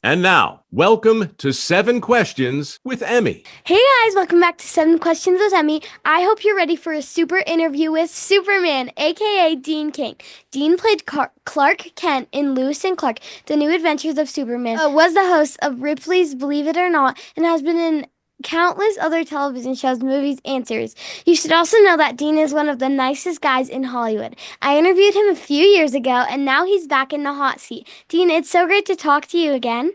And now, welcome to 7 Questions with Emmy. Hey guys, welcome back to 7 Questions with Emmy. I hope you're ready for a super interview with Superman, aka Dean Cain. Dean played Clark Kent in Lois and Clark, The New Adventures of Superman, was the host of Ripley's Believe It or Not, and has been in countless other television shows, movies, and series. You should also know that Dean is one of the nicest guys in Hollywood. I interviewed him a few years ago, and now he's back in the hot seat. Dean, it's so great to talk to you again.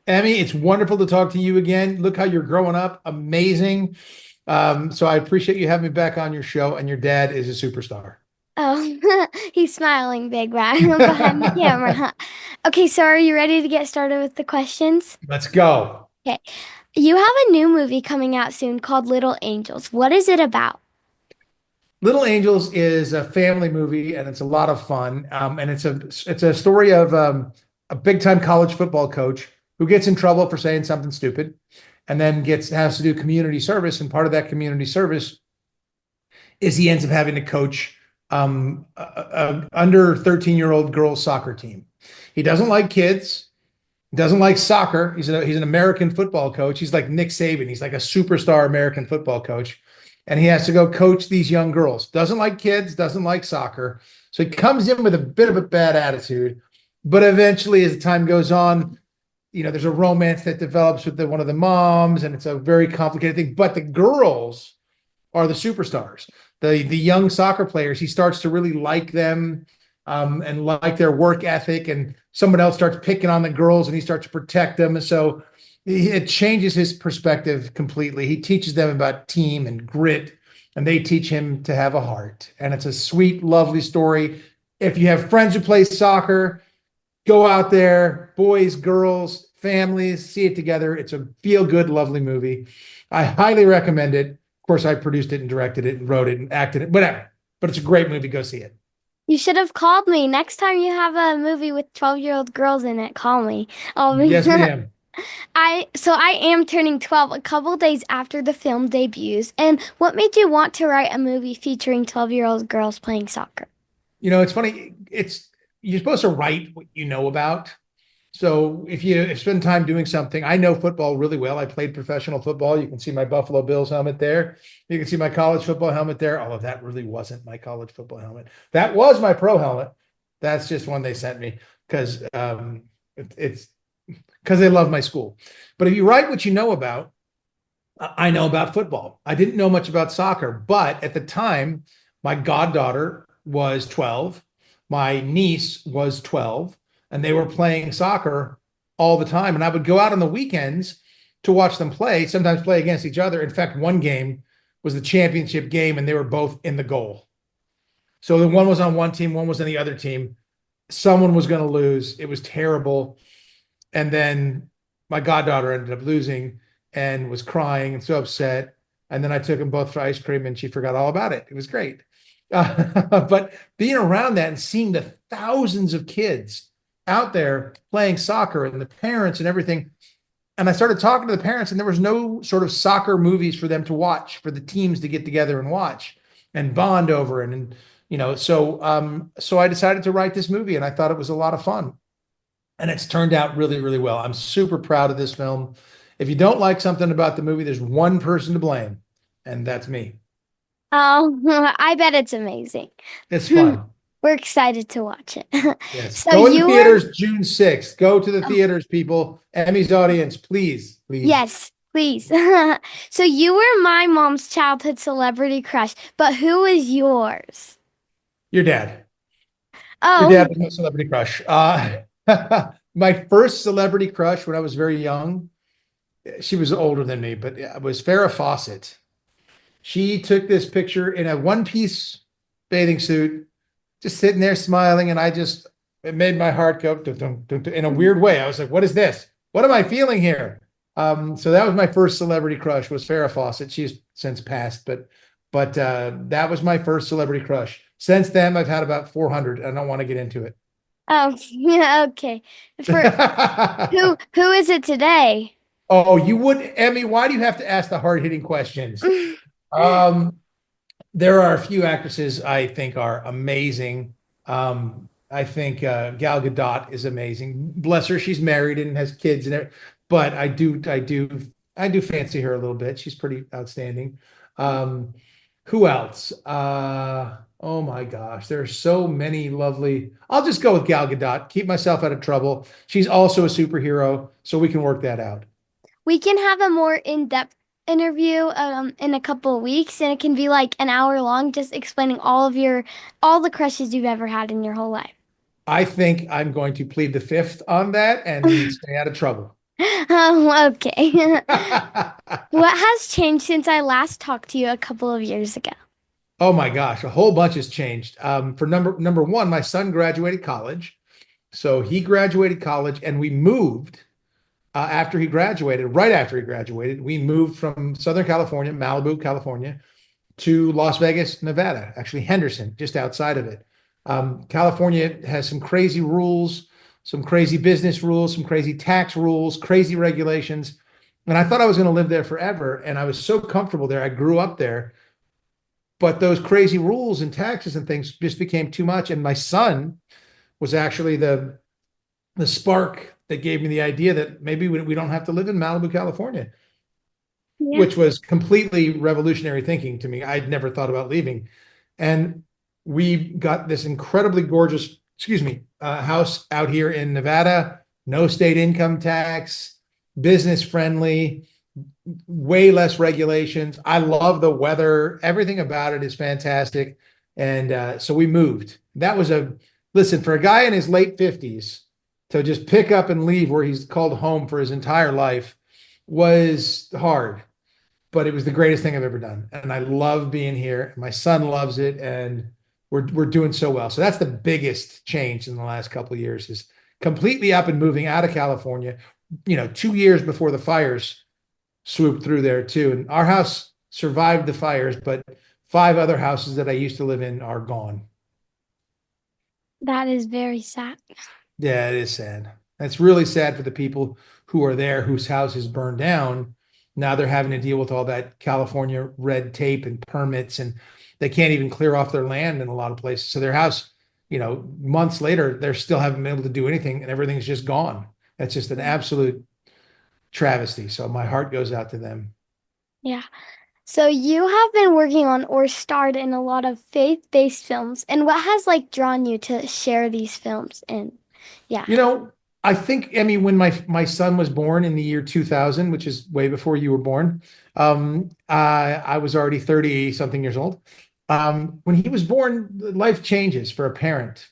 Emmy, it's wonderful to talk to you again. Look how you're growing up. Amazing. So I appreciate you having me back on your show, and your dad is a superstar. Oh, he's smiling big right behind the camera. Okay, so are you ready to get started with the questions? Let's go. Okay. You have a new movie coming out soon called Little Angels. What is it about? Little Angels is a family movie, and it's a lot of fun. And it's a story of a big time college football coach who gets in trouble for saying something stupid, and then has to do community service. And part of that community service is he ends up having to coach a under 13-year-old girls soccer team. He doesn't like kids, doesn't like soccer. He's an American football coach. He's like Nick Saban. He's like a superstar American football coach. And he has to go coach these young girls. Doesn't like kids, doesn't like soccer. So he comes in with a bit of a bad attitude. But eventually, as the time goes on, there's a romance that develops with one of the moms, and it's a very complicated thing. But the girls are the superstars. The young soccer players, he starts to really like them and like their work ethic. And someone else starts picking on the girls, and he starts to protect them. And so it changes his perspective completely. He teaches them about team and grit, and they teach him to have a heart. And it's a sweet, lovely story. If you have friends who play soccer, go out there, boys, girls, families, see it together. It's a feel-good, lovely movie. I highly recommend it. Of course, I produced it and directed it and wrote it and acted it, whatever. But it's a great movie. Go see it. You should have called me. Next time you have a movie with 12-year-old girls in it, call me. I'll be Yes, ma'am. I am turning 12 a couple days after the film debuts. And what made you want to write a movie featuring 12-year-old girls playing soccer? It's funny. You're supposed to write what you know about. So if you spend time doing something, I know football really well. I played professional football. You can see my Buffalo Bills helmet there. You can see my college football helmet there. Although that really wasn't my college football helmet. That was my pro helmet. That's just one they sent me because it's because they love my school. But if you write what you know about, I know about football. I didn't know much about soccer, but at the time, my goddaughter was 12. My niece was 12, and they were playing soccer all the time. And I would go out on the weekends to watch them play, sometimes play against each other. In fact, one game was the championship game, and they were both in the goal. So the one was on one team, one was on the other team. Someone was going to lose. It was terrible. And then my goddaughter ended up losing and was crying and so upset. And then I took them both for ice cream, and she forgot all about it. It was great. But being around that and seeing the thousands of kids out there playing soccer and the parents and everything. And I started talking to the parents, and there was no sort of soccer movies for them to watch, for the teams to get together and watch and bond over. So I decided to write this movie, and I thought it was a lot of fun. And it's turned out really, really well. I'm super proud of this film. If you don't like something about the movie, there's one person to blame, and that's me. Oh, I bet it's amazing. It's fun. We're excited to watch it. Yes. So Go in the you were theaters June 6th. Go to the theaters, people. Emmy's audience, please, please. Yes, please. So you were my mom's childhood celebrity crush, but who was yours? Your dad. Your Oh, dad was my celebrity crush. My first celebrity crush when I was very young, she was older than me, but it was Farrah Fawcett. She took this picture in a one-piece bathing suit, just sitting there smiling, and it made my heart go dun, dun, dun, dun, in a weird way. I was like, what is this? What am I feeling here? So that was my first celebrity crush, was Farrah Fawcett. She's since passed, but that was my first celebrity crush. Since then, I've had about 400. I don't want to get into it. oh, yeah, okay. For who is it today? Oh, you would, Emmy, why do you have to ask the hard-hitting questions? There are a few actresses I think are amazing. I think Gal Gadot is amazing. Bless her, she's married and has kids and everything. But I do fancy her a little bit. She's pretty outstanding. Um, who else? Oh my gosh, there are so many lovely. I'll just go with Gal Gadot. Keep myself out of trouble. She's also a superhero, so we can work that out. We can have a more in-depth interview in a couple of weeks, and it can be like an hour long, just explaining all the crushes you've ever had in your whole life. I think I'm going to plead the fifth on that and stay out of trouble. Okay. What has changed since I last talked to you a couple of years ago? Oh my gosh, a whole bunch has changed. For number one, my son graduated college. So he graduated college and we moved after he graduated, right after he graduated, we moved from Southern California, Malibu, California, to Las Vegas, Nevada, actually Henderson, just outside of it. California has some crazy rules, some crazy business rules, some crazy tax rules, crazy regulations. And I thought I was going to live there forever. And I was so comfortable there. I grew up there. But those crazy rules and taxes and things just became too much. And my son was actually the spark that gave me the idea that maybe we don't have to live in Malibu, California, Yeah. which was completely revolutionary thinking to me. I'd never thought about leaving. And we got this incredibly gorgeous, house out here in Nevada, no state income tax, business friendly, way less regulations. I love the weather. Everything about it is fantastic. And so we moved. That was listen, for a guy in his late 50s to just pick up and leave where he's called home for his entire life was hard, but it was the greatest thing I've ever done. And I love being here. My son loves it. And we're doing so well. So that's the biggest change in the last couple of years is completely up and moving out of California, 2 years before the fires swooped through there too. And our house survived the fires, but 5 other houses that I used to live in are gone. That is very sad. Yeah, it is sad. It's really sad for the people who are there whose house is burned down. Now they're having to deal with all that California red tape and permits, and they can't even clear off their land in a lot of places. So their house, months later, they're still haven't been able to do anything and everything's just gone. That's just an absolute travesty. So my heart goes out to them. Yeah. So you have been working on or starred in a lot of faith-based films, and what has like drawn you to share these films? And yeah. I think, Emmy, when my son was born in the year 2000, which is way before you were born, I was already 30 something years old. When he was born, life changes for a parent.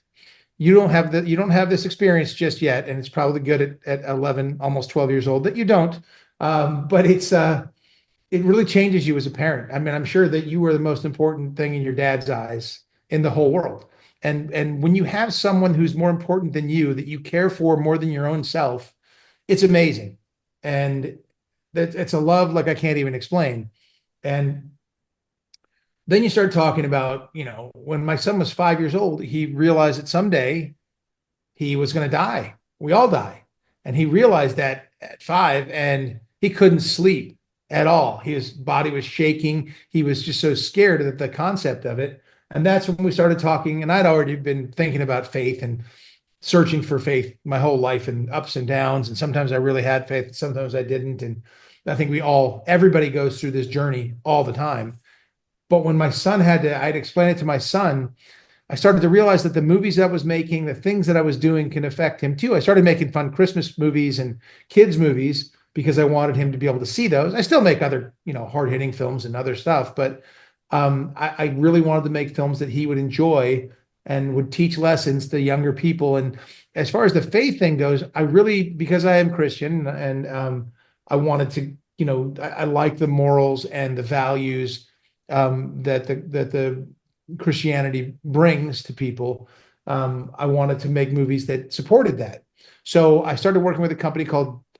You don't have this experience just yet, and it's probably good at 11, almost 12 years old that you don't. But it really changes you as a parent. I mean, I'm sure that you were the most important thing in your dad's eyes in the whole world. And when you have someone who's more important than you, that you care for more than your own self, it's amazing. And it's a love like I can't even explain. And then you start talking about, when my son was 5 years old, he realized that someday he was going to die. We all die. And he realized that at 5, and he couldn't sleep at all. His body was shaking. He was just so scared of the concept of it. And that's when we started talking. And I'd already been thinking about faith and searching for faith my whole life, and ups and downs. And sometimes I really had faith, and sometimes I didn't. And I think everybody goes through this journey all the time. But when my son I'd explain it to my son, I started to realize that the movies I was making, the things that I was doing can affect him too. I started making fun Christmas movies and kids movies because I wanted him to be able to see those. I still make other, hard-hitting films and other stuff, but I really wanted to make films that he would enjoy and would teach lessons to younger people. And as far as the faith thing goes, because I am Christian, and I wanted to, I like the morals and the values that the Christianity brings to people. I wanted to make movies that supported that. So I started working with a company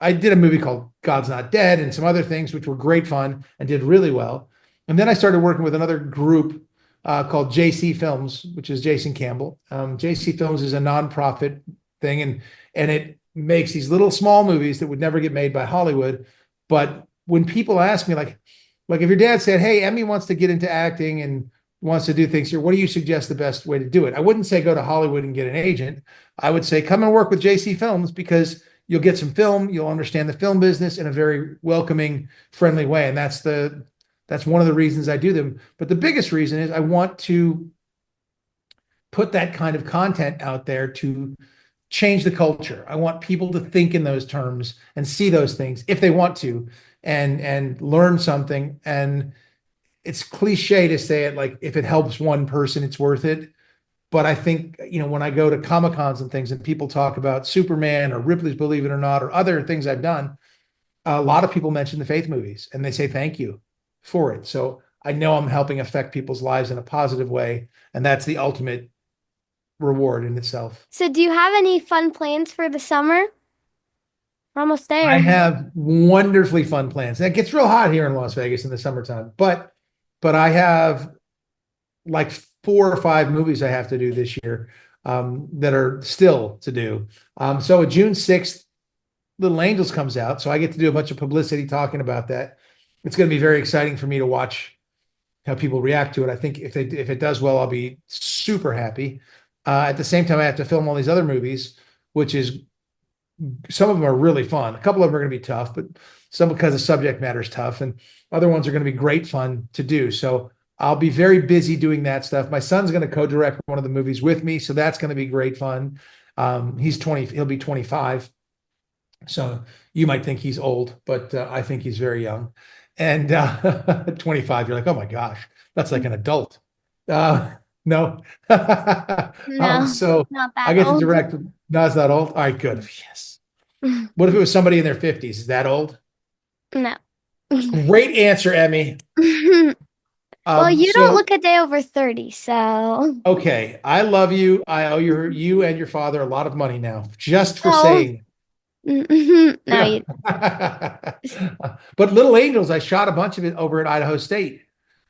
I did a movie called God's Not Dead and some other things, which were great fun and did really well. And then I started working with another group called JC Films, which is Jason Campbell. JC Films is a nonprofit thing, and it makes these little small movies that would never get made by Hollywood. But when people ask me, like if your dad said, "Hey, Emmy wants to get into acting and wants to do things here, what do you suggest the best way to do it? I wouldn't say go to Hollywood and get an agent. I would say come and work with JC Films, because you'll get some film, you'll understand the film business in a very welcoming, friendly way. And that's one of the reasons I do them. But the biggest reason is I want to put that kind of content out there to change the culture. I want people to think in those terms and see those things if they want to, and learn something. And it's cliche to say it, like, if it helps one person, it's worth it. But I think, when I go to Comic-Cons and things and people talk about Superman or Ripley's Believe It or Not or other things I've done, a lot of people mention the faith movies and they say thank you for it. So I know I'm helping affect people's lives in a positive way. And that's the ultimate reward in itself. So do you have any fun plans for the summer? We're almost there. I have wonderfully fun plans. It gets real hot here in Las Vegas in the summertime, but I have like 4 or 5 movies I have to do this year that are still to do. So June 6th, Little Angels comes out. So I get to do a bunch of publicity talking about that. It's going to be very exciting for me to watch how people react to it. I think if it does well, I'll be super happy. At the same time, I have to film all these other movies, which is, some of them are really fun. A couple of them are going to be tough, but some because the subject matter is tough, and other ones are going to be great fun to do. So I'll be very busy doing that stuff. My son's going to co-direct one of the movies with me, so that's going to be great fun. He's 20, he'll be 25. So you might think he's old, but I think he's very young. And 25, you're like, oh my gosh, that's like an adult. No. No, So not that I get to old. direct. No, it's not old. All right, good. Yes. What if it was somebody in their 50s? Is that old? No. Great answer, Emmy. Well, you So- don't look a day over 30, so. Okay, I love you. I owe you and your father a lot of money now, just for Oh. saying. No, you. But Little Angels, I shot a bunch of it over at Idaho State.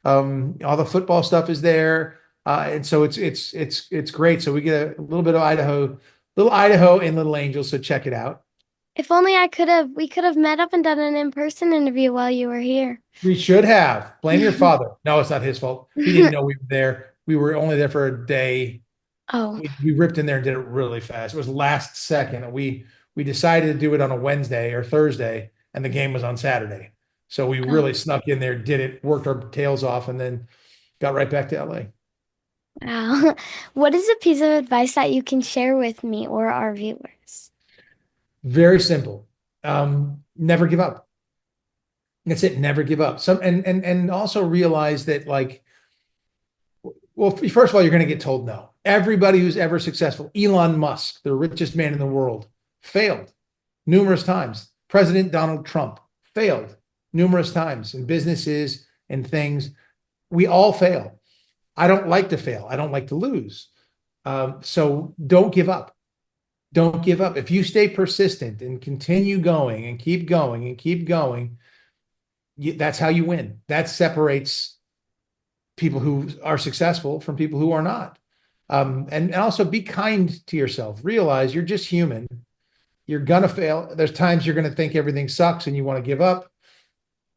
All the football stuff is there, and so it's great. So we get a little bit of Little Idaho and Little Angels. So check it out. If only we could have met up and done an in-person interview while you were here. We should have. Blame your father. No, it's not his fault. He didn't know we were there. We were only there for a day. Oh, We ripped in there and did it really fast. It was last second. And we decided to do it on a Wednesday or Thursday, and the game was on Saturday. So we really snuck in there, did it, worked our tails off, and then got right back to LA. wow. What is a piece of advice that you can share with me or our viewers? Very simple. Never give up. That's it. Never give up. And also realize that, like, well, first of all, you're going to get told no. Everybody who's ever successful, Elon Musk, the richest man in the world, failed numerous times. President Donald Trump failed numerous times in businesses and things. We all fail. I don't like to fail. I don't like to lose. So don't give up. Don't give up. If you stay persistent and continue going and keep going and keep going, that's how you win. That separates people who are successful from people who are not. And also be kind to yourself. Realize you're just human. You're going to fail. There's times you're going to think everything sucks and you want to give up.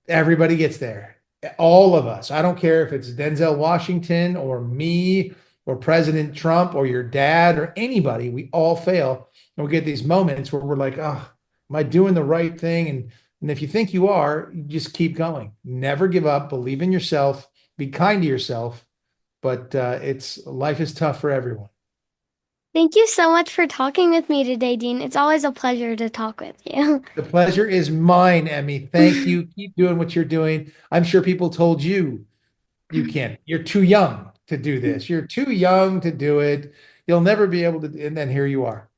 Everybody gets there. All of us. I don't care if it's Denzel Washington or me or President Trump or your dad or anybody. We all fail. And we get these moments where we're like, oh, am I doing the right thing? And if you think you are, you just keep going. Never give up. Believe in yourself. Be kind to yourself. But life is tough for everyone. Thank you so much for talking with me today, Dean. It's always a pleasure to talk with you. The pleasure is mine, Emmy. Thank you. Keep doing what you're doing. I'm sure people told you can't. You're too young to do this. You're too young to do it. You'll never be able to. And then here you are.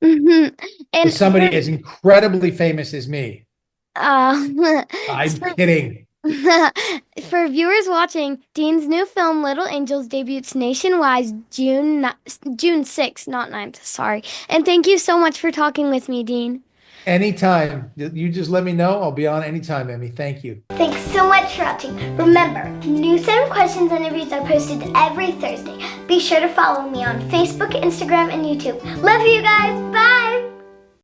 And With somebody as incredibly famous as me. I'm kidding. For viewers watching, Dean's new film Little Angels debuts nationwide June 6th, not 9th, sorry. And thank you so much for talking with me, Dean. Anytime. You just let me know. I'll be on anytime, Emmy. Thank you. Thanks so much for watching. Remember, new 7 questions interviews are posted every Thursday. Be sure to follow me on Facebook, Instagram, and YouTube. Love you guys. Bye.